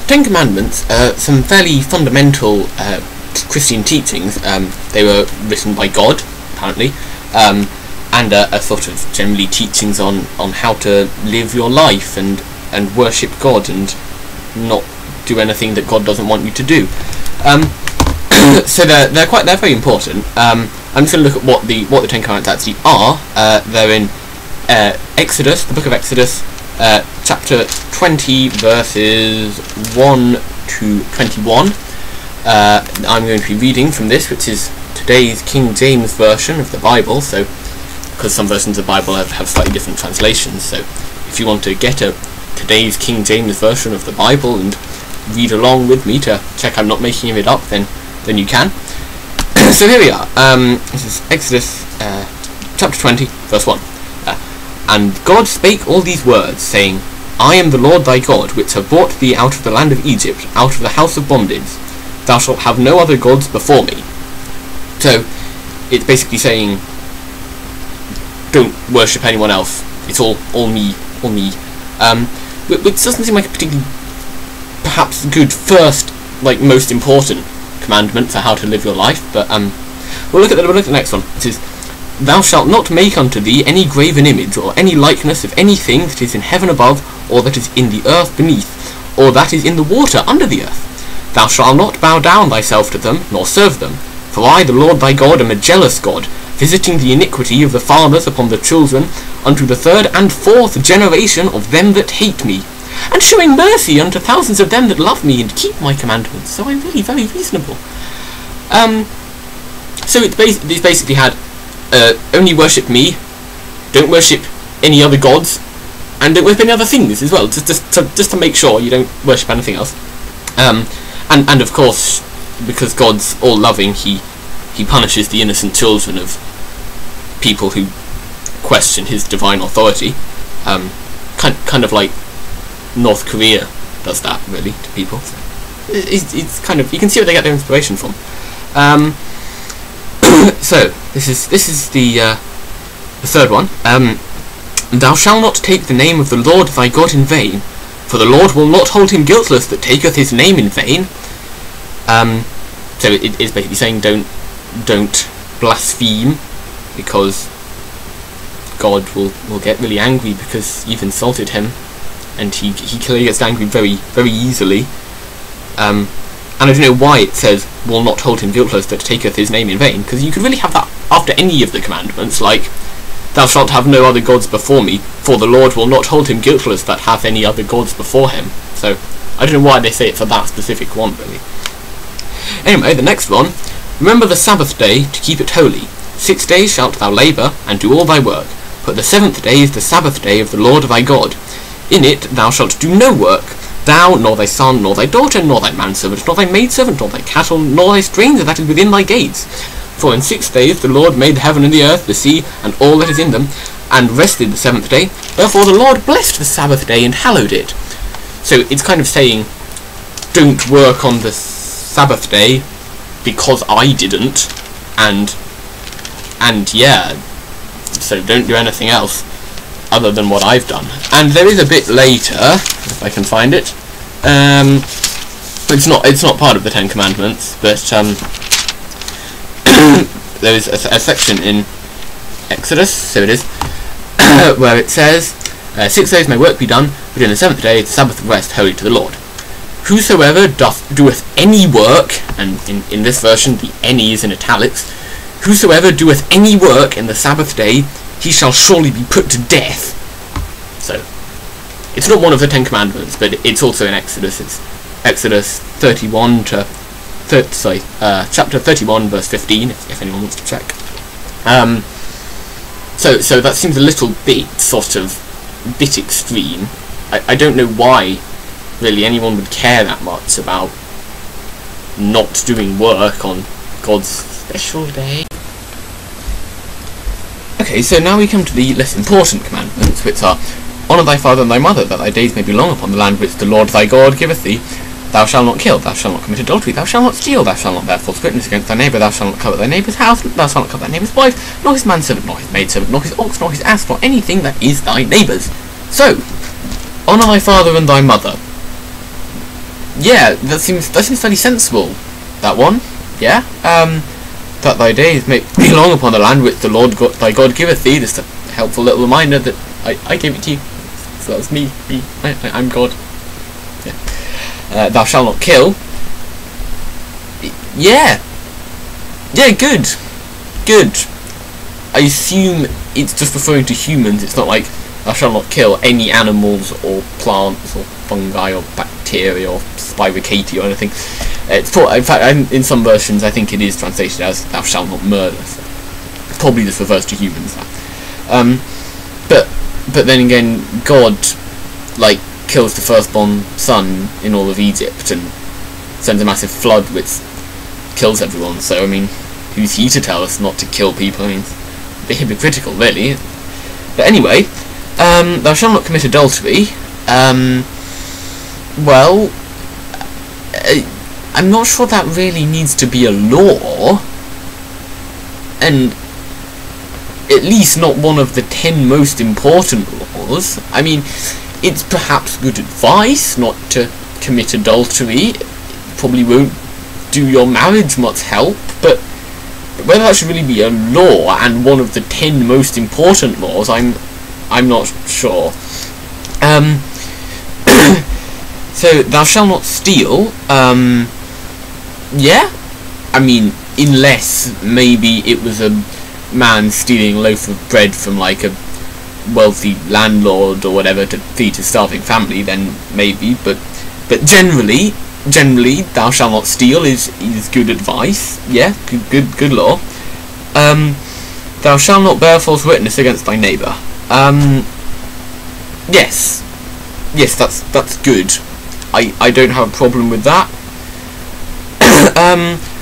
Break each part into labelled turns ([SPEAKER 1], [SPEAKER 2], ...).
[SPEAKER 1] Ten Commandments are some fairly fundamental Christian teachings. They were written by God, apparently, and are sort of generally teachings on how to live your life and worship God and not do anything that God doesn't want you to do. So they're very important. I'm just going to look at what the Ten Commandments actually are. They're in Exodus, the book of Exodus, chapter 20, verses 1 to 21. I'm going to be reading from this, which is today's King James version of the Bible. So, because some versions of the Bible have slightly different translations, so if you want to get today's King James version of the Bible and read along with me to check I'm not making it up, then you can. So here we are. This is Exodus chapter 20, verse 1. And God spake all these words, saying, I am the Lord thy God, which have brought thee out of the land of Egypt, out of the house of bondage. Thou shalt have no other gods before me. So it's basically saying, don't worship anyone else. It's all me. Which doesn't seem like a particularly perhaps good first, most important commandment for how to live your life, but we'll look at the next one. It is, Thou shalt not make unto thee any graven image, or any likeness of anything that is in heaven above, or that is in the earth beneath, or that is in the water under the earth. Thou shalt not bow down thyself to them, nor serve them. For I, the Lord thy God, am a jealous God, visiting the iniquity of the fathers upon the children, unto the third and fourth generation of them that hate me, and showing mercy unto thousands of them that love me and keep my commandments. So I'm really very reasonable. So it's basically had only worship me, don't worship any other gods, and don't worship any other things as well, just to make sure you don't worship anything else. And of course, because God's all loving, he punishes the innocent children of people who question his divine authority. Kind of like North Korea does that, really, to people. So it's kind of, you can see where they get their inspiration from. So this is the third one. Thou shalt not take the name of the Lord thy God in vain, for the Lord will not hold him guiltless that taketh his name in vain. So it is basically saying don't blaspheme, because God will get really angry because you've insulted him, and he clearly gets angry very, very easily. And I don't know why it says, will not hold him guiltless that taketh his name in vain, because you could really have that after any of the commandments, like, thou shalt have no other gods before me, for the Lord will not hold him guiltless that hath any other gods before him. So, I don't know why they say it for that specific one, really. Anyway, the next one, remember the Sabbath day to keep it holy. 6 days shalt thou labour, and do all thy work, but the 7th day is the Sabbath day of the Lord thy God. In it thou shalt do no work, thou, nor thy son, nor thy daughter, nor thy manservant, nor thy maidservant, nor thy cattle, nor thy stranger that is within thy gates. For in 6 days the Lord made the heaven and the earth, the sea, and all that is in them, and rested the 7th day. Therefore the Lord blessed the Sabbath day and hallowed it. So it's kind of saying, don't work on the Sabbath day because I didn't, and yeah, so don't do anything else other than what I've done. And there is a bit later, if I can find it. It's not part of the Ten Commandments, but there is a section in Exodus, so it is, where it says, 6 days may work be done, but in the 7th day is the Sabbath of rest, holy to the Lord. Whosoever doeth any work, and in this version the any is in italics, whosoever doeth any work in the Sabbath day, he shall surely be put to death. So, it's not one of the Ten Commandments, but it's also in Exodus. It's Exodus 31 to chapter 31, verse 15, if anyone wants to check. So that seems a little bit bit extreme. I don't know why really anyone would care that much about not doing work on God's special day. Okay, so now we come to the less important commandments, which are, honour thy father and thy mother, that thy days may be long upon the land which the Lord thy God giveth thee. Thou shalt not kill, thou shalt not commit adultery, thou shalt not steal, thou shalt not bear false witness against thy neighbour, thou shalt not covet thy neighbour's house, thou shalt not covet thy neighbour's wife, nor his manservant, nor his maidservant, nor his ox, nor his ass, nor anything that is thy neighbour's. So, honour thy father and thy mother. yeah, that seems fairly sensible. That one, yeah. That thy days may be long upon the land which the Lord God, thy God giveth thee. Just a helpful little reminder that I gave it to you. So that was me. I'm God. Yeah. Thou shalt not kill. Yeah. Yeah, good. I assume it's just referring to humans. It's not like thou shalt not kill any animals or plants or fungi or bacteria or spiracati or anything. It's in fact, in some versions, I think it is translated as "thou shalt not murder." So probably this refers to humans. But then again, God like kills the firstborn son in all of Egypt and sends a massive flood which kills everyone. So I mean, who's he to tell us not to kill people? I mean, it's a bit hypocritical, really. But anyway, thou shalt not commit adultery. Well, I'm not sure that really needs to be a law, and at least not one of the 10 most important laws. I mean, it's perhaps good advice not to commit adultery. It probably won't do your marriage much help, but whether that should really be a law and one of the 10 most important laws, I'm not sure. So thou shalt not steal. Yeah, I mean, unless maybe it was a man stealing a loaf of bread from like a wealthy landlord or whatever to feed his starving family, then maybe. But generally, thou shalt not steal is good advice. Yeah, good law. Thou shalt not bear false witness against thy neighbour. Yes, that's good. I don't have a problem with that.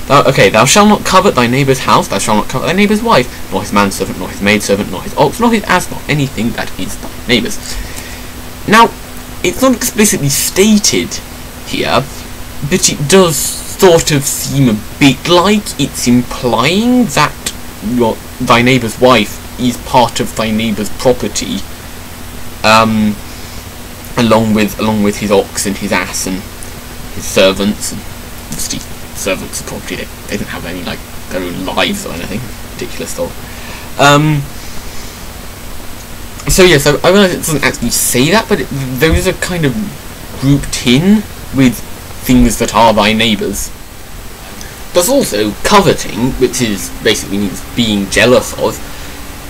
[SPEAKER 1] Thou shalt not covet thy neighbour's house, thou shalt not covet thy neighbour's wife, nor his manservant, nor his maidservant, nor his ox, nor his ass, nor anything that is thy neighbour's. Now, it's not explicitly stated here, but it does sort of seem a bit like it's implying that thy neighbour's wife is part of thy neighbour's property, along with his ox and his ass and his servants. And obviously, servants are property. They don't have any like their own lives or anything. Ridiculous thought. So yes, I realise it doesn't actually say that, but those are kind of grouped in with things that are thy neighbours. There's also coveting, which is basically means being jealous of.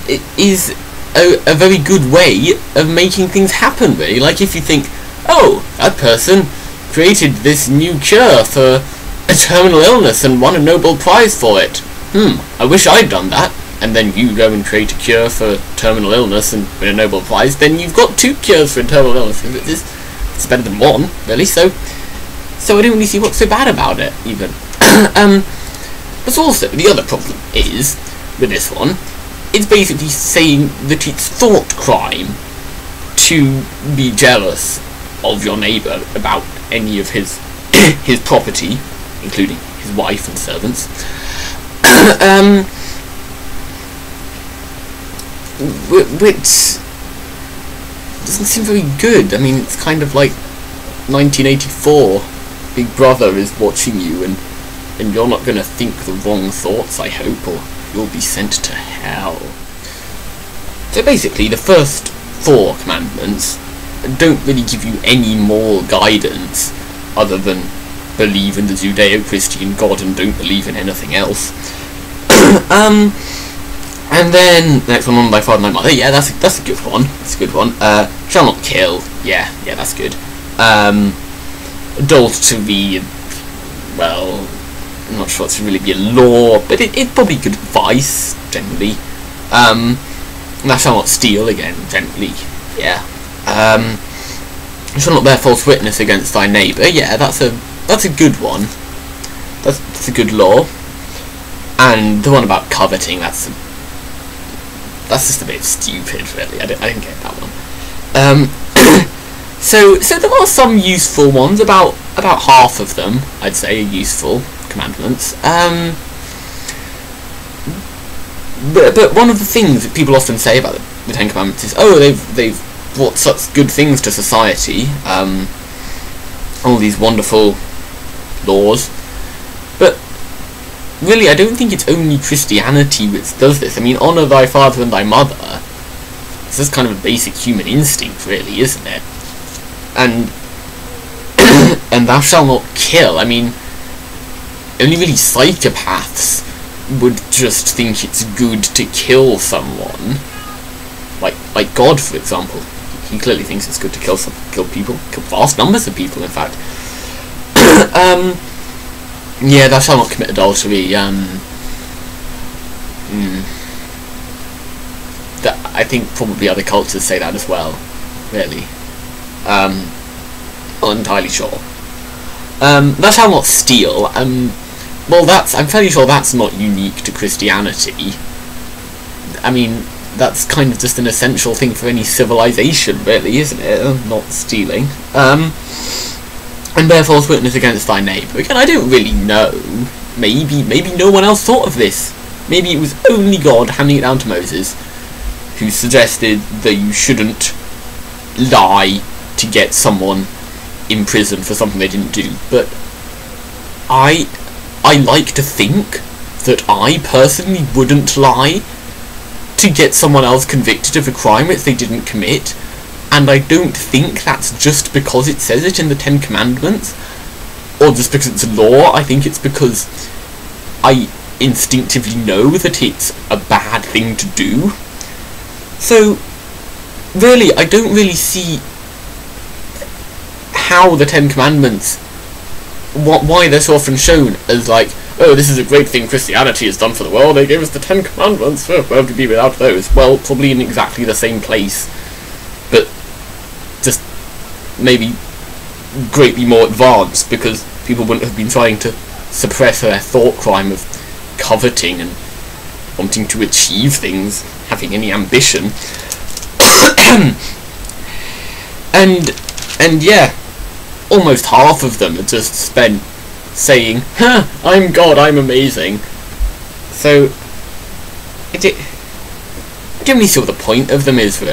[SPEAKER 1] It is a very good way of making things happen, really. Like if you think, oh, that person created this new cure for a terminal illness and won a Nobel Prize for it. I wish I'd done that. And then you go and create a cure for terminal illness and win a Nobel Prize, then you've got 2 cures for terminal illness. It's better than 1, really, so I don't really see what's so bad about it, even. But also, the other problem is, with this one, it's basically saying that it's thought crime to be jealous of your neighbour about any of his property, including his wife and servants. Which doesn't seem very good. I mean, it's kind of like 1984. Big Brother is watching you, and you're not going to think the wrong thoughts, I hope, or you'll be sent to hell. So basically, the first 4 commandments don't really give you any more guidance other than believe in the Judeo-Christian God and don't believe in anything else. And then the next one, on thy father and thy mother. Yeah, that's a good one. That's a good one. Shall not kill. Yeah, that's good. Adultery. Well, I'm not sure it's really be a law, but it's probably good advice generally. Thou shalt not steal again, generally. Yeah. Shall not bear false witness against thy neighbour. Yeah, that's a good one. That's a good law. And the one about coveting, that's just a bit stupid, really. I didn't get that one. So there are some useful ones. About half of them, I'd say, are useful commandments. But one of the things that people often say about the 10 Commandments is, oh, they've brought such good things to society. all these wonderful laws. But really, I don't think it's only Christianity which does this. I mean, honour thy father and thy mother. This is kind of a basic human instinct, really, isn't it? And and thou shalt not kill. I mean, only really psychopaths would just think it's good to kill someone. Like God, for example. He clearly thinks it's good to kill people, kill vast numbers of people, in fact. Yeah, thou shalt not commit adultery. I think probably other cultures say that as well. Really, not entirely sure. Thou shalt not steal. Well, I'm fairly sure that's not unique to Christianity. I mean, that's kind of just an essential thing for any civilization, really, isn't it? Not stealing. And bear false witness against thy neighbour. Again, I don't really know. Maybe no one else thought of this. Maybe it was only God handing it down to Moses, who suggested that you shouldn't lie to get someone in prison for something they didn't do. But I like to think that I personally wouldn't lie to get someone else convicted of a crime which they didn't commit, and I don't think that's just because it says it in the Ten Commandments, or just because it's a law. I think it's because I instinctively know that it's a bad thing to do. So, really, I don't really see how the Ten Commandments, why they're so often shown as like, oh, this is a great thing Christianity has done for the world, they gave us the Ten Commandments, where would we be without those? Well, probably in exactly the same place, but just maybe greatly more advanced, because people wouldn't have been trying to suppress their thought crime of coveting and wanting to achieve things, having any ambition. and yeah, almost half of them are just spent saying, "Huh, I'm God, I'm amazing." So, I don't really see what the point of them is, really.